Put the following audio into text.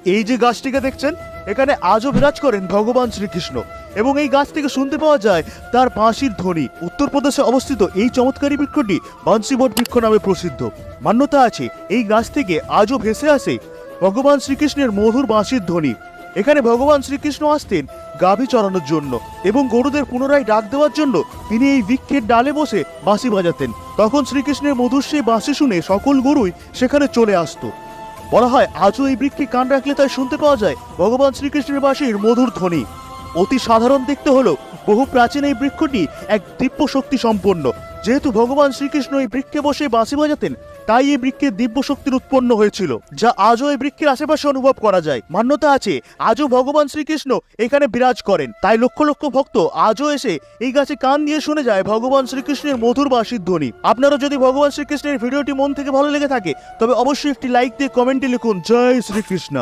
এই যে গাছটিকে দেখছেন, এখানে আজও বিরাজ করেন ভগবান শ্রীকৃষ্ণ এবং এই গাছ থেকে শুনতে পাওয়া যায় তার বাঁশির ধ্বনি। উত্তরপ্রদেশে অবস্থিত এই চমৎকারী বৃক্ষটি বাঁশি বট বৃক্ষ নামে প্রসিদ্ধ। মান্যতা আছে এই গাছ থেকে আজও ভেসে আসে ভগবান শ্রীকৃষ্ণের মধুর বাঁশির ধ্বনি। এখানে ভগবান শ্রীকৃষ্ণ আসতেন গাভী চড়ানোর জন্য এবং গরুদের পুনরায় ডাক দেওয়ার জন্য তিনি এই বৃক্ষের ডালে বসে বাঁশি বাজাতেন। তখন শ্রীকৃষ্ণের মধুর সেই বাঁশি শুনে সকল গরুই সেখানে চলে আসতো। বলা হয় আজও এই বৃক্ষে কান রাখলে তাই শুনতে পাওয়া যায় ভগবান শ্রীকৃষ্ণের বাঁশির মধুর ধ্বনি। অতি সাধারণ দেখতে হলেও বহু প্রাচীন এই বৃক্ষটি এক দিব্য শক্তি সম্পন্ন। যেহেতু ভগবান শ্রীকৃষ্ণ এই বৃক্ষে বসে বাঁশি বাজাতেন, তাই এই বৃক্ষের দিব্য শক্তির উৎপন্ন হয়েছিল, যা আজও এই বৃক্ষের আশেপাশে অনুভব করা যায়। মান্যতা আছে আজও ভগবান শ্রীকৃষ্ণ এখানে বিরাজ করেন, তাই লক্ষ লক্ষ ভক্ত আজও এসে এই গাছে কান দিয়ে শুনে যায় ভগবান শ্রীকৃষ্ণের মধুর বাঁশির ধ্বনি। আপনারা যদি ভগবান শ্রীকৃষ্ণের ভিডিওটি মন থেকে ভালো লেগে থাকে তবে অবশ্যই একটি লাইক দিয়ে কমেন্টে লিখুন জয় শ্রীকৃষ্ণ।